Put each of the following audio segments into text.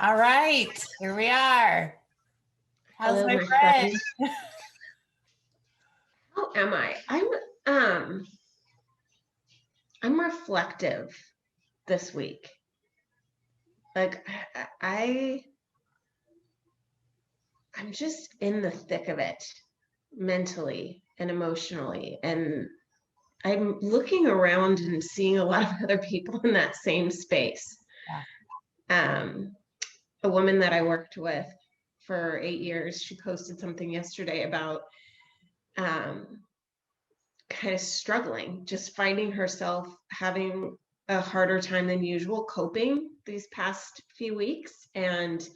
All right, here we are. How's Hello, my my friend? friend. How am I? I'm reflective this week. Like I I'm just in the thick of it mentally and emotionally, and I'm looking around and seeing a lot of other people in that same space. Um a woman that I worked with for 8 years, she posted something yesterday about um kind of struggling, just finding herself having a harder time than usual coping these past few weeks. And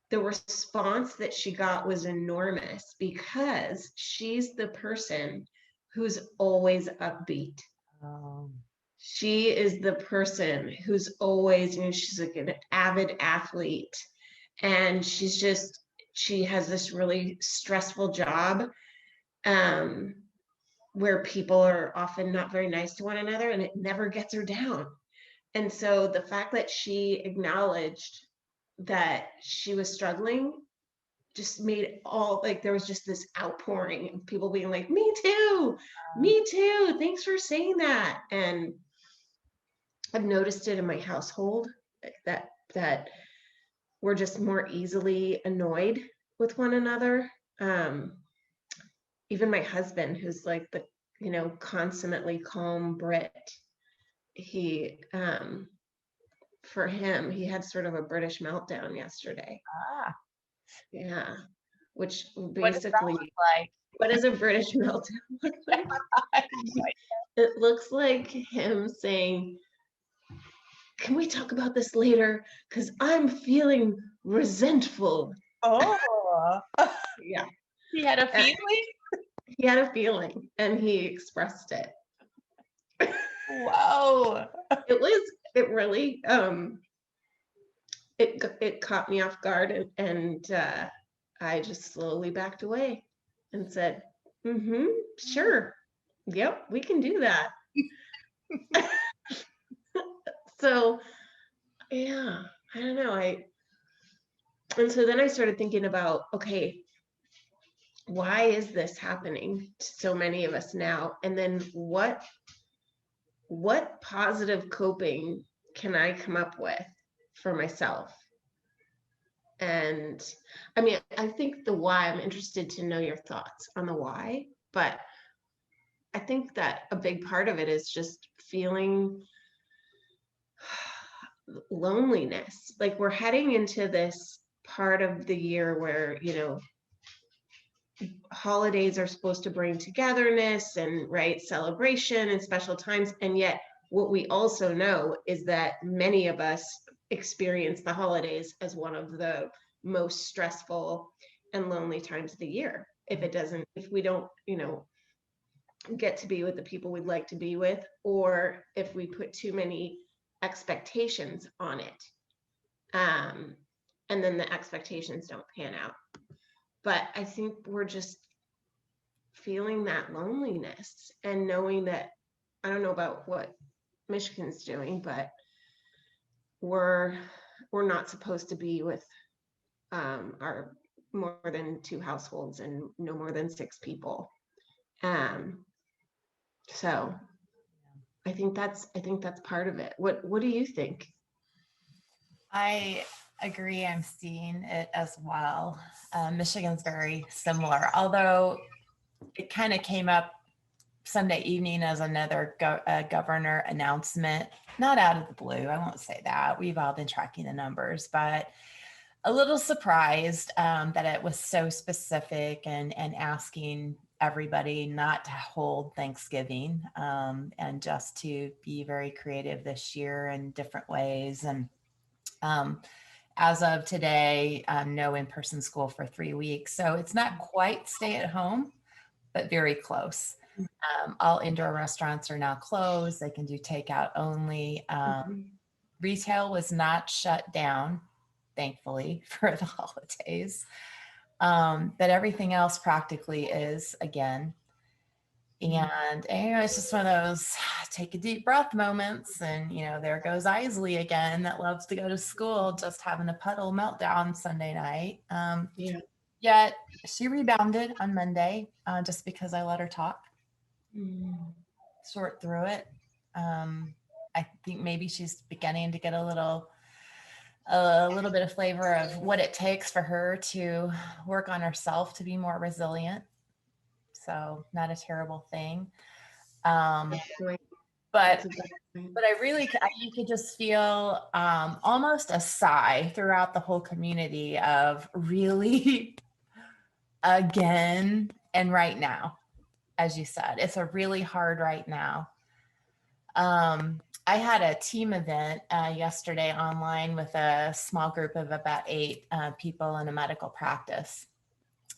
the response that she got was enormous because she's the person who's always upbeat. Um, She is the person who's always, she's like an avid athlete, and she has this really stressful job. Um, where people are often not very nice to one another, and it never gets her down. And so the fact that she acknowledged that she was struggling just made all, like, there was just this outpouring of people being like, me too, thanks for saying that. And I've noticed it in my household, that we're just more easily annoyed with one another. Even my husband, who's like the consummately calm Brit, he for him, he had sort of a British meltdown yesterday. ah, Yeah, which what does that basically, look like? what does a British meltdown look like? It looks like him saying, can we talk about this later, because I'm feeling resentful. Oh, Yeah. he had a And feeling? he had a feeling and he expressed it. Whoa. It really it caught me off guard, and I just slowly backed away and said, mm-hmm, sure, yep, we can do that. So yeah, I don't know. And so then I started thinking about, okay, why is this happening to so many of us now? And then what positive coping can I come up with for myself? And I mean, I think the why, I'm interested to know your thoughts on the why, but I think that a big part of it is just feeling loneliness. Like, we're heading into this part of the year where, holidays are supposed to bring togetherness and, right, celebration and special times. And yet, what we also know is that many of us experience the holidays as one of the most stressful and lonely times of the year. If we don't, get to be with the people we'd like to be with, or if we put too many expectations on it, and then the expectations don't pan out. But I think we're just feeling that loneliness and knowing that, I don't know about what Michigan's doing, but we're not supposed to be with our more than 2 households and no more than 6 people. So I think that's part of it. What do you think? I agree. I'm seeing it as well. Michigan's very similar, although it kind of came up Sunday evening as another governor announcement, not out of the blue. I won't say that. We've all been tracking the numbers, but a little surprised that it was so specific and asking everybody not to hold Thanksgiving and just to be very creative this year in different ways. And as of today, no in-person school for 3 weeks. So it's not quite stay at home, but very close. All indoor restaurants are now closed. They can do takeout only. Retail was not shut down, thankfully, for the holidays. But everything else practically is again. And it's just one of those take a deep breath moments. And, there goes Isley again that loves to go to school, just having a puddle meltdown Sunday night. Yeah. Yet she rebounded on Monday just because I let her talk, sort through it. I think maybe she's beginning to get a little bit of flavor of what it takes for her to work on herself to be more resilient. So not a terrible thing. Right. But That's a good point. but you could just feel almost a sigh throughout the whole community of really again and right now, as you said, it's a really hard right now. I had a team event yesterday online with a small group of about 8 people in a medical practice.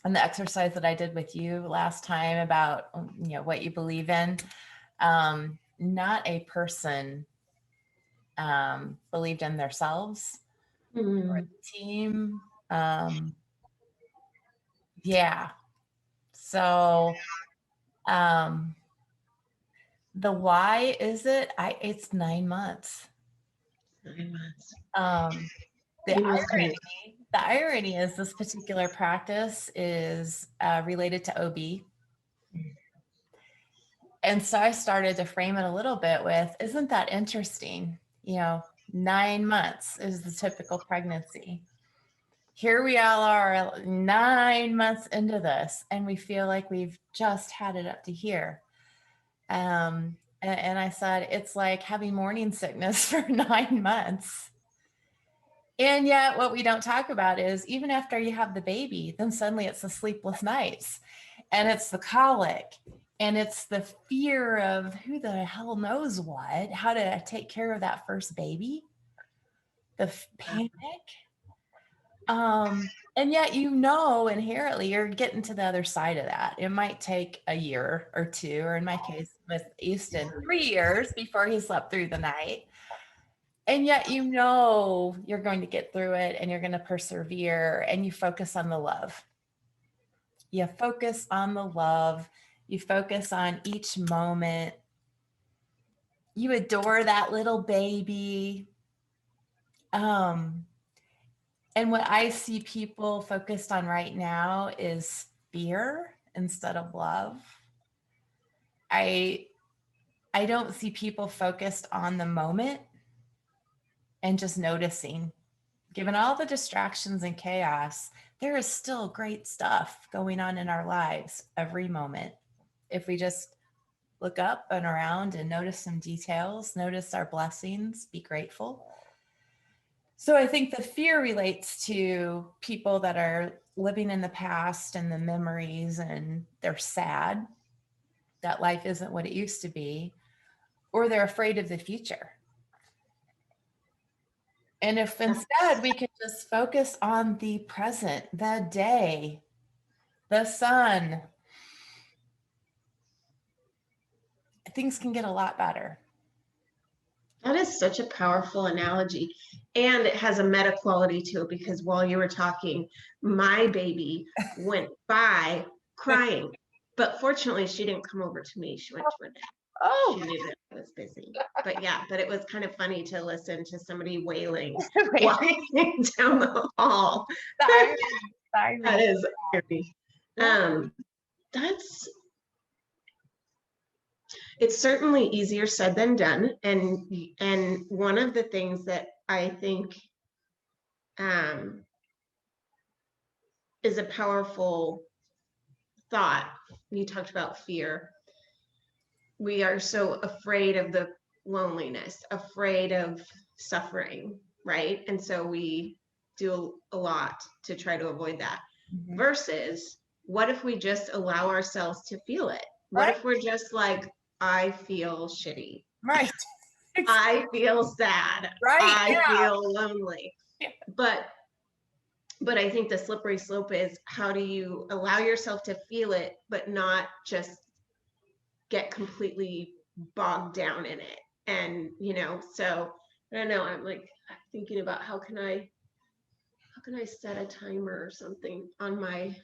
And the exercise that I did with you last time about what you believe in, not a person believed in themselves or Mm. the team. Yeah. So um, the why is it? It's 9 months. 9 months. Um, the You know, it's kind of irony is this particular practice is related to OB. And so I started to frame it a little bit with, isn't that interesting? 9 months is the typical pregnancy. Here we all are 9 months into this, and we feel like we've just had it up to here. And I said, it's like having morning sickness for 9 months. And yet, what we don't talk about is even after you have the baby, then suddenly it's the sleepless nights and it's the colic and it's the fear of who the hell knows what, how to take care of that first baby, the panic. And yet, inherently, you're getting to the other side of that. It might take a year or two, or in my case with Easton, 3 years before he slept through the night. And yet, you're going to get through it and you're going to persevere and you focus on the love. You focus on the love. You focus on each moment. You adore that little baby. And what I see people focused on right now is fear instead of love. I don't see people focused on the moment and just noticing. Given all the distractions and chaos, there is still great stuff going on in our lives every moment. If we just look up and around and notice some details, notice our blessings, be grateful. So I think the fear relates to people that are living in the past and the memories, and they're sad that life isn't what it used to be, or they're afraid of the future. And if instead we could just focus on the present, the day, the sun, things can get a lot better. That is such a powerful analogy. And it has a meta quality to it because while you were talking, my baby went by crying. But fortunately, she didn't come over to me. She went to her dad. Oh, She knew that I was busy. But yeah, but it was kind of funny to listen to somebody wailing right. walking down the hall. The irony. That is scary. Yeah. That's it's certainly easier said than done. And one of the things that I think is a powerful thought, you talked about fear. We are so afraid of the loneliness, afraid of suffering, right? And so we do a lot to try to avoid that. Mhm. Versus, what if we just allow ourselves to feel it? What Right. if we're just like, I feel shitty. Right. I feel sad. Right. I Yeah. feel lonely. Yeah. But I think the slippery slope is, how do you allow yourself to feel it, but not just get completely bogged down in it? And so I don't know. I'm like thinking about how can I set a timer or something on my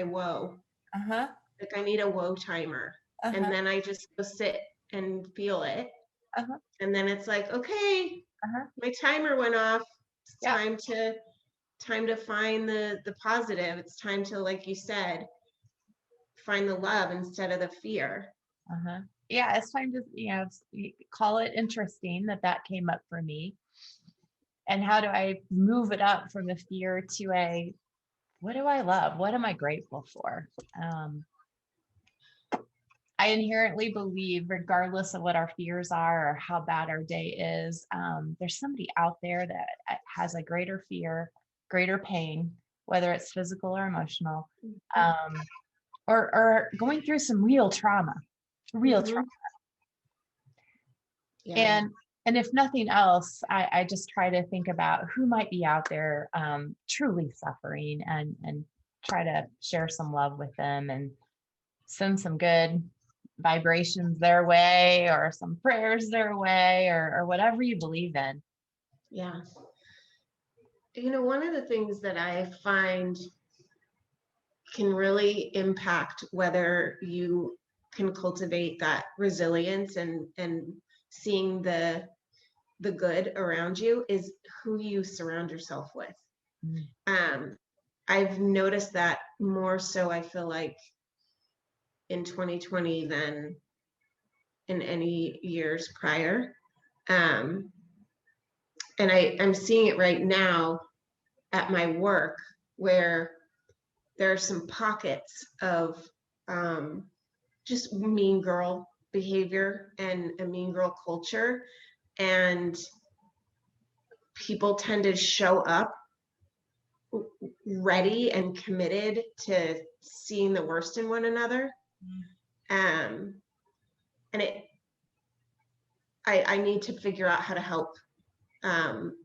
woe. Uh-huh. Like I need a woe timer. And Uh-huh. then I just go sit and feel it. Uh-huh. And then it's like, okay, Uh-huh. my timer went off. It's Yeah. time to find the positive. It's time to, like you said, find the love instead of the fear. Uh-huh. Yeah, it's time to, call it interesting that that came up for me. And how do I move it up from a fear to a, what do I love? What am I grateful for? I inherently believe, regardless of what our fears are or how bad our day is, there's somebody out there that has a greater fear, greater pain, whether it's physical or emotional, um, or going through some real trauma, real trauma. Mhm. Yeah. And if nothing else, I just try to think about who might be out there truly suffering, and try to share some love with them and send some good vibrations their way, or some prayers their way, or whatever you believe in. Yeah. One of the things that I find can really impact whether you can cultivate that resilience and seeing the good around you is who you surround yourself with. Mm. I've noticed that more so, I feel like, in 2020 than in any years prior. Um, and I'm seeing it right now at my work, where there are some pockets of just mean girl behavior and a mean girl culture. And people tend to show up ready and committed to seeing the worst in one another. Um, and I need to figure out how to help um,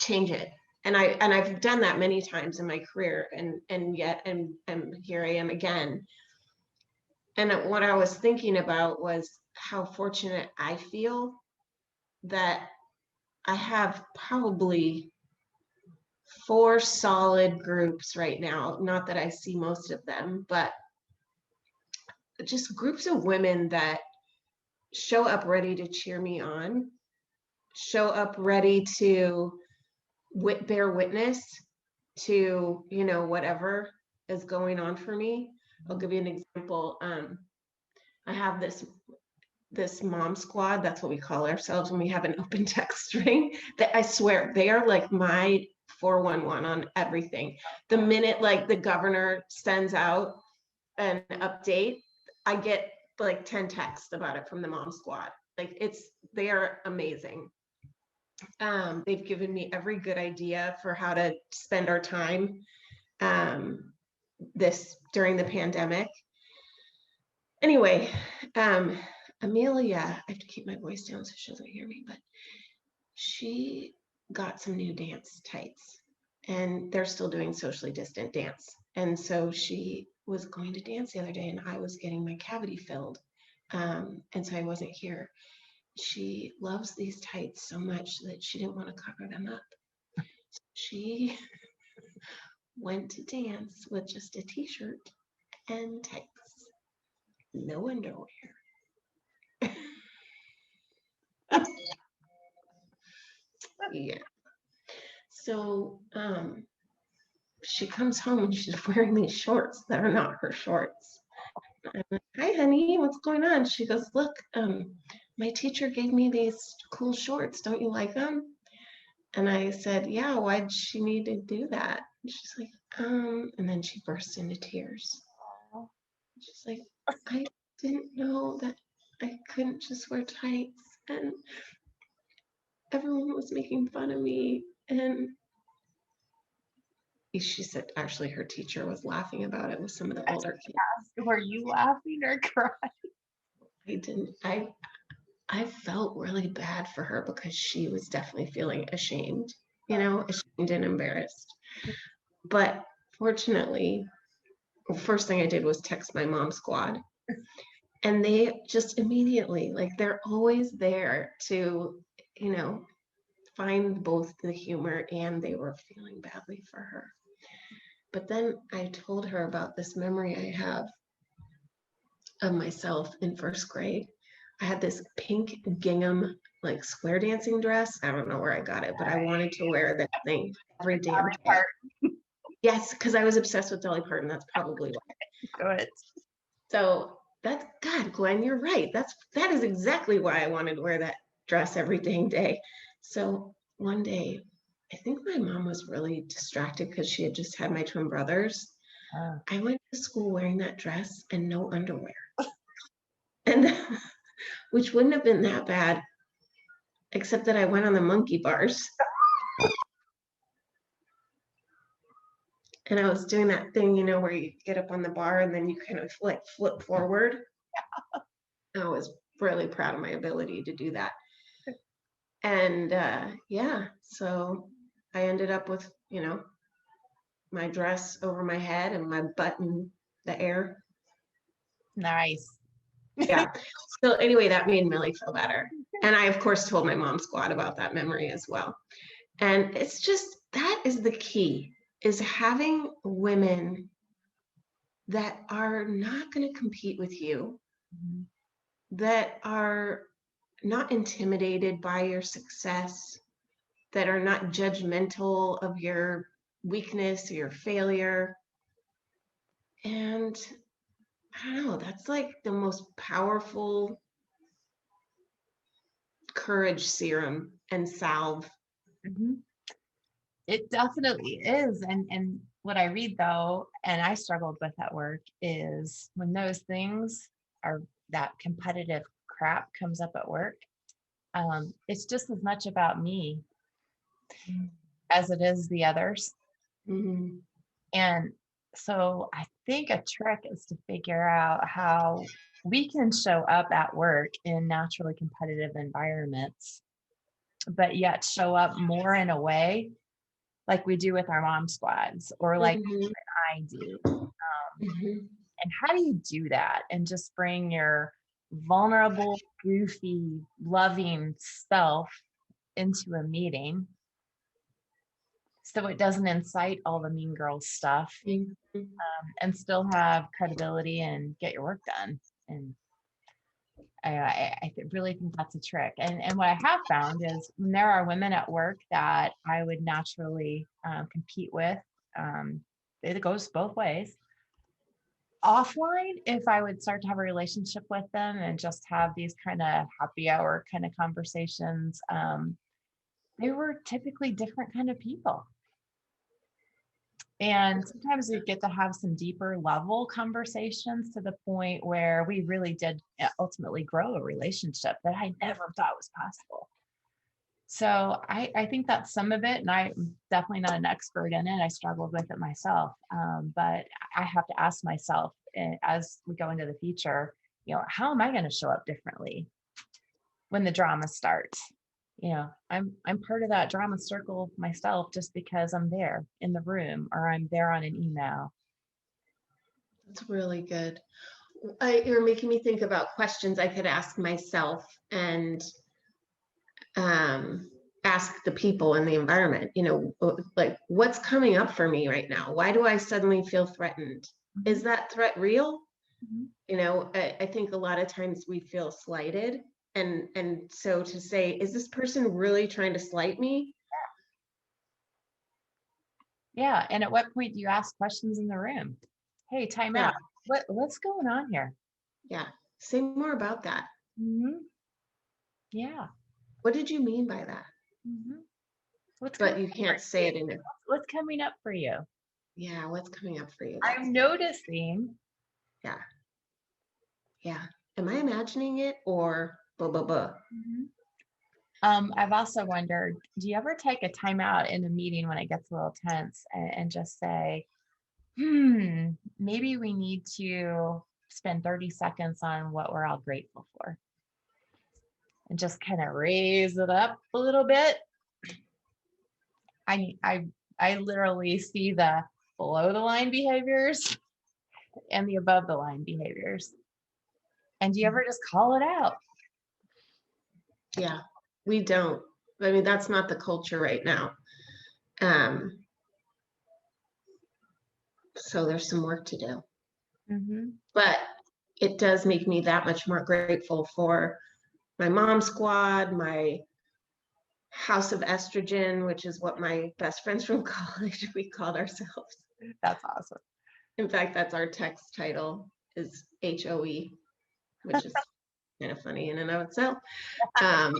change it. And I've done that many times in my career, and yet and here I am again. And what I was thinking about was how fortunate I feel that I have probably 4 solid groups right now. Not that I see most of them, but just groups of women that show up ready to cheer me on, show up ready to bear witness to, whatever is going on for me. I'll give you an example. I have this mom squad. That's what we call ourselves when we have an open text string. That, I swear, they are like my 411 on everything. The minute, like, the governor sends out an update, I get like 10 texts about it from the mom squad. Like, they are amazing. They've given me every good idea for how to spend our time this during the pandemic. Anyway, Amelia, I have to keep my voice down so she doesn't hear me, but she got some new dance tights, and they're still doing socially distant dance. And so she was going to dance the other day, and I was getting my cavity filled. And so I wasn't here. She loves these tights so much that she didn't want to cover them up. She went to dance with just a t-shirt and tights, no underwear. Yeah. So she comes home and she's wearing these shorts that are not her shorts. I'm like, hi, honey, what's going on? She goes, look, my teacher gave me these cool shorts. Don't you like them? And I said, yeah, why'd she need to do that? And she's like, and then she burst into tears. She's like, I didn't know that I couldn't just wear tights, and everyone was making fun of me. And she said actually her teacher was laughing about it with some of the I older kids. Were you laughing or crying? I didn't. I felt really bad for her because she was definitely feeling ashamed, ashamed and embarrassed. But fortunately, the first thing I did was text my mom squad. And they just immediately, like, they're always there to, find both the humor, and they were feeling badly for her. But then I told her about this memory I have of myself in first grade. I had this pink gingham, like square dancing dress. I don't know where I got it, but I wanted to wear that thing every damn day. Yes, because I was obsessed with Dolly Parton. That's probably why. Good. So that's, God, Gwen, you're right. That is exactly why I wanted to wear that dress every dang day. So one day, I think my mom was really distracted because she had just had my twin brothers. I went to school wearing that dress and no underwear. And which wouldn't have been that bad, except that I went on the monkey bars. And I was doing that thing, you know, where you get up on the bar and then you kind of like flip forward. I was really proud of my ability to do that. And yeah, so I ended up with, you know, my dress over my head and my butt in the air. Nice. Yeah. So anyway, that made Millie feel better. And I, of course, told my mom squad about that memory as well. And it's just, that is the key, is having women that are not going to compete with you, Mhm. that are not intimidated by your success, that are not judgmental of your weakness or your failure. And I don't know, that's like the most powerful courage serum and salve. Mhm. It definitely is. And what I read though, and I struggled with at work, is when those things are, that competitive crap comes up at work, it's just as much about me as it is the others. Mm-hmm. And so I think a trick is to figure out how we can show up at work in naturally competitive environments, but yet show up more in a way like we do with our mom squads, or like Mm-hmm. I do. Mm-hmm. And how do you do that and just bring your vulnerable, goofy, loving self into a meeting so it doesn't incite all the mean girl stuff, Mm-hmm. and still have credibility and get your work done? And I really think that's a trick. And what I have found is when there are women at work that I would naturally compete with, it goes both ways. Offline, if I would start to have a relationship with them and just have these kind of happy hour kind of conversations, they were typically different kind of people. And sometimes we get to have some deeper level conversations to the point where we really did ultimately grow a relationship that I never thought was possible. So I think that's some of it. And I'm definitely not an expert in it. I struggled with it myself. But I have to ask myself as we go into the future, you know, how am I going to show up differently when the drama starts? You know, I'm part of that drama circle myself just because I'm there in the room or I'm there on an email. That's really good. You're making me think about questions I could ask myself and ask the people in the environment, you know, like what's coming up for me right now? Why do I suddenly feel threatened? Is that threat real? Mhm. You know, I think a lot of times we feel slighted. And so to say, is this person really trying to slight me? Yeah. And at what point do you ask questions in the room? Hey, time Yeah, out. What's going on here? yeah. Say more about that. Hmm. Yeah. What did you mean by that? Hmm. What's But coming you up for can't say you? it in a, What's coming up for you? yeah, what's coming up for you? That's I'm good. noticing. Yeah, yeah. Am I imagining it or blah, blah, blah? Mhm. I've also wondered, do you ever take a timeout in a meeting when it gets a little tense and just say, maybe we need to spend 30 seconds on what we're all grateful for and just kind of raise it up a little bit? I I I literally see the below the line behaviors and the above the line behaviors. And do you ever just call it out? Yeah, we don't. I mean, that's not the culture right now. Um, so there's some work to do. Mm-hmm. But it does make me that much more grateful for my mom squad, my House of Estrogen, which is what my best friends from college, we called ourselves. That's awesome. In fact, that's our text title, is HOE, which is kind of funny in and of itself. Um,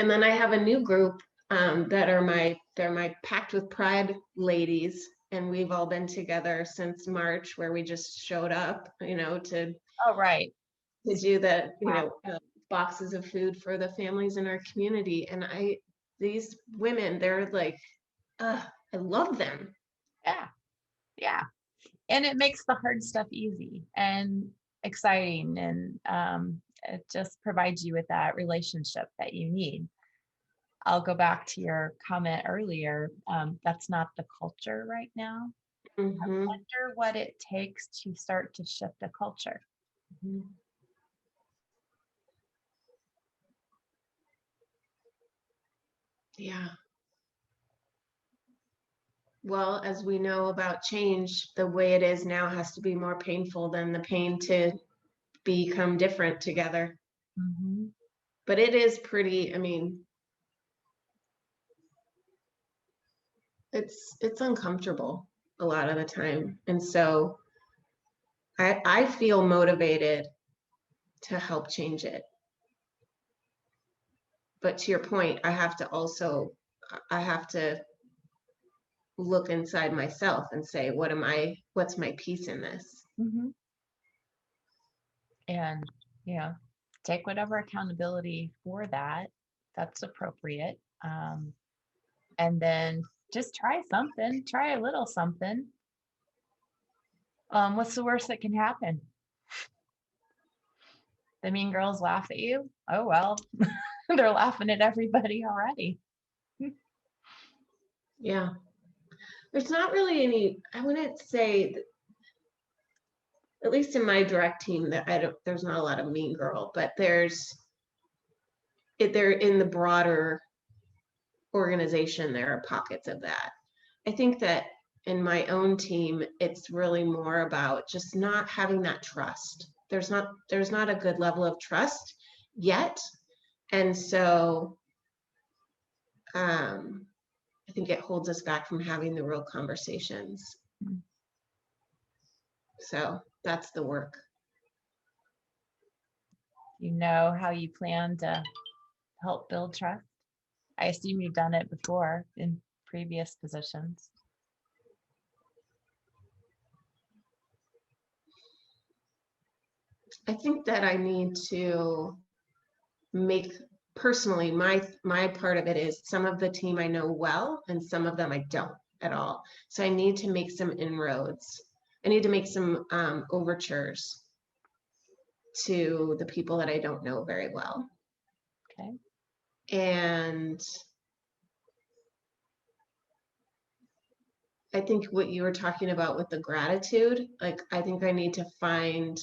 and then I have a new group they're my Packed with Pride ladies, and we've all been together since March, where we just showed up, to Oh, right. do the, boxes of food for the families in our community. And these women, they're like, I love them. Yeah. Yeah. And it makes the hard stuff easy and exciting. And it just provides you with that relationship that you need. I'll go back to your comment earlier. That's not the culture right now. I Mm-hmm. wonder what it takes to start to shift a culture. Mm-hmm. Yeah. Well, as we know about change, the way it is now has to be more painful than the pain to become different together. Mm-hmm. But it is pretty, I mean, it's uncomfortable a lot of the time. And so I feel motivated to help change it. But to your point, I have to look inside myself and say, what's my piece in this? Mm-hmm. And, take whatever accountability for that that's appropriate. And then just try something, try a little something. What's the worst that can happen? The mean girls laugh at you. Oh, well, they're laughing at everybody already. Yeah. There's not really any, I wouldn't say, at least in my direct team, that there's not a lot of mean girl, but they're in the broader organization, there are pockets of that. I think that in my own team, it's really more about just not having that trust. There's not a good level of trust yet. And so I think it holds us back from having the real conversations. Mm. So that's the work. You know how you plan to help build trust? I assume you've done it before in previous positions. I think that I need to make personally my part of it is some of the team I know well and some of them I don't at all. So I need to make some inroads. I need to make some overtures to the people that I don't know very well. Okay. And I think what you were talking about with the gratitude, like I think I need to find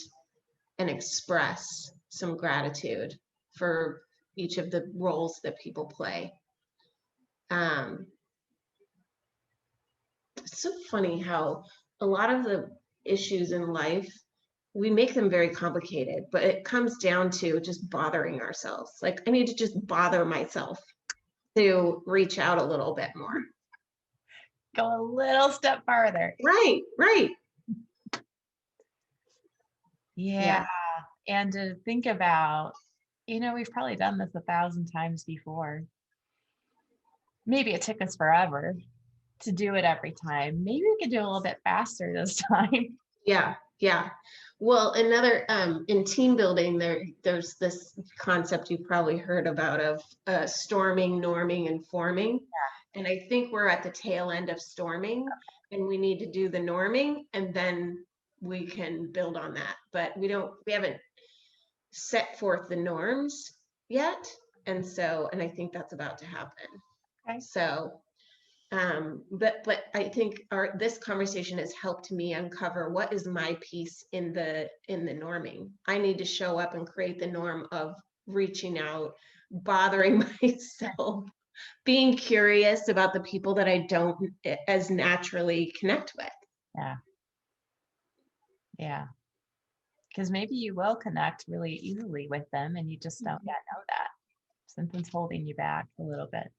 and express some gratitude for each of the roles that people play. It's so funny how a lot of the issues in life, we make them very complicated, but it comes down to just bothering ourselves. Like I need to just bother myself to reach out a little bit more. Go a little step farther. Right. Yeah. And to think about, we've probably done this 1,000 times before. Maybe it took us forever to do it every time. Maybe we could do a little bit faster this time. Yeah. Well, another in team building, there's this concept you've probably heard about of storming, norming, and forming. Yeah. And I think we're at the tail end of storming, and we need to do the norming, and then we can build on that. But we haven't set forth the norms yet, and I think that's about to happen. Okay. So. But I think this conversation has helped me uncover what is my piece in the norming. I need to show up and create the norm of reaching out, bothering myself, being curious about the people that I don't as naturally connect with. Yeah. Because maybe you will connect really easily with them and you just don't yet know that. Something's holding you back a little bit.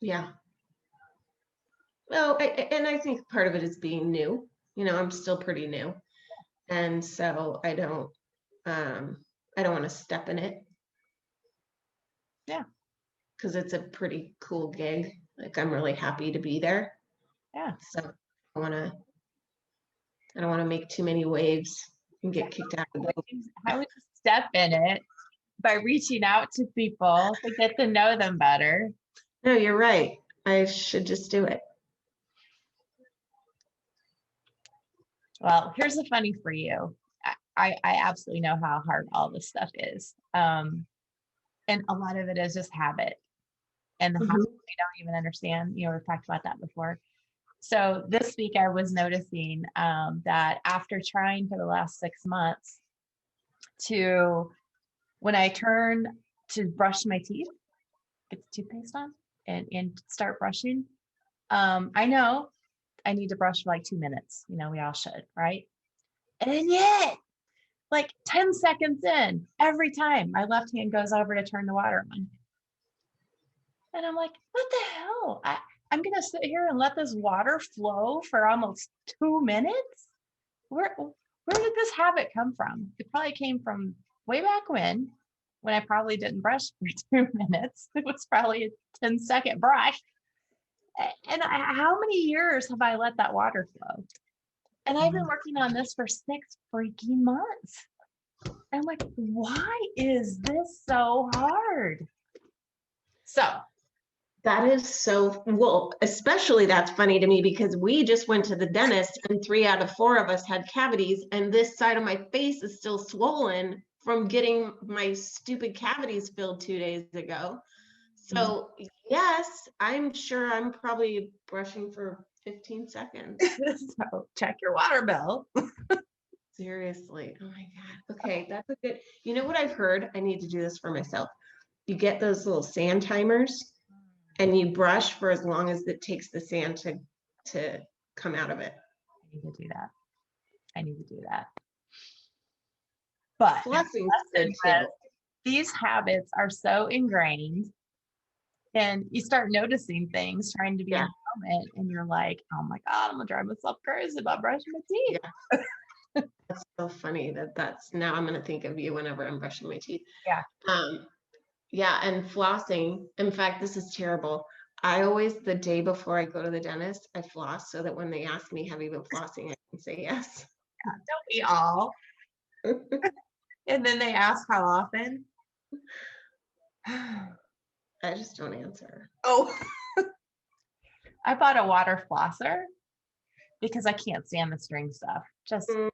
Yeah. Well, and I think part of it is being new. I'm still pretty new. And so I don't want to step in it. Yeah. Because it's a pretty cool gig. Like I'm really happy to be there. Yeah. So I don't want to make too many waves and get kicked out of the boat. How would you step in it? By reaching out to people to get to know them better. No, you're right. I should just do it. Well, here's the funny for you. I absolutely know how hard all this stuff is. And a lot of it is just habit. And the habit we don't even understand. We've talked about that before. So this week I was noticing that after trying for the last 6 months when I turn to brush my teeth, get the toothpaste on and start brushing, I know I need to brush for like 2 minutes. We all should, right? And yet, like 10 seconds in, every time my left hand goes over to turn the water on. And I'm like, what the hell? I'm going to sit here and let this water flow for almost 2 minutes? Where did this habit come from? It probably came from way back when I probably didn't brush for 2 minutes. It was probably a 10-second brush. And how many years have I let that water flow? And I've been working on this for 6 freaking months. I'm like, why is this so hard? So that is so, well, especially that's funny to me because we just went to the dentist and 3 out of 4 of us had cavities and this side of my face is still swollen from getting my stupid cavities filled 2 days ago. So yes, I'm sure I'm probably brushing for 15 seconds. So check your water bill. Seriously. Oh my God. Okay. That's a good, what I've heard? I need to do this for myself. You get those little sand timers and you brush for as long as it takes the sand to come out of it. I need to do that. But flossing good too. These habits are so ingrained and you start noticing things trying to be in the moment and you're like, oh my God, I'm gonna drive myself crazy about brushing my teeth. Yeah. That's so funny that's now I'm gonna think of you whenever I'm brushing my teeth. Yeah. Yeah, and flossing. In fact, this is terrible. I always, the day before I go to the dentist, I floss so that when they ask me, have you been flossing? I can say yes. Yeah, don't we all? And then they ask how often. I just don't answer. Oh. I bought a water flosser because I can't stand the string stuff. Just can't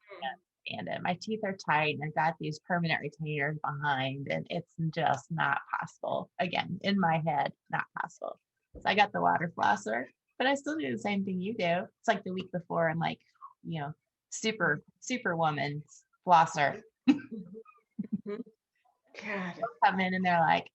stand it. My teeth are tight and I've got these permanent retainers behind and it's just not possible. Again, in my head, not possible. So I got the water flosser, but I still do the same thing you do. It's like the week before I'm like, super woman flosser. God. They'll come in and they're like,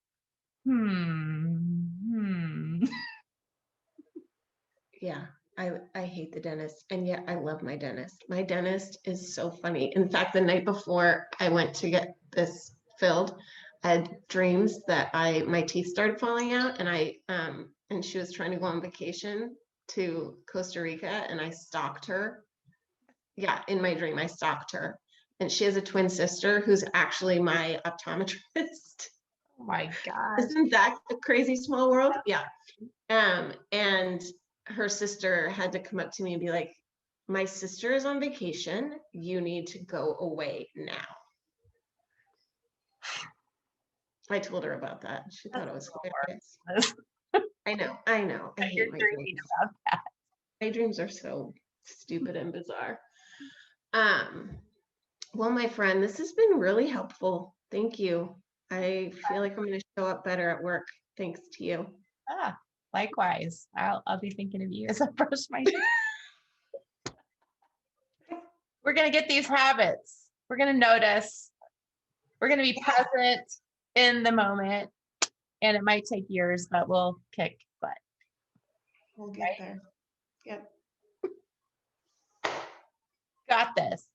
Yeah, I hate the dentist, and yet I love my dentist. My dentist is so funny. In fact, the night before I went to get this filled, I had dreams that my teeth started falling out, and she was trying to go on vacation to Costa Rica, and I stalked her. Yeah, in my dream, I stalked her, and she has a twin sister who's actually my optometrist. Oh my God. Isn't that a crazy small world? Yeah. And her sister had to come up to me and be like, my sister is on vacation. You need to go away now. I told her about that. She thought it was hilarious. I know. I hate my dreams. About that. My dreams are so stupid and bizarre. Well, my friend, this has been really helpful. Thank you. I feel like I'm going to show up better at work. Thanks to you. Likewise. I'll be thinking of you as I brush my teeth. We're going to get these habits. We're going to notice. We're going to be present in the moment. And it might take years, but we'll kick butt. We'll get there. Yep. Got this.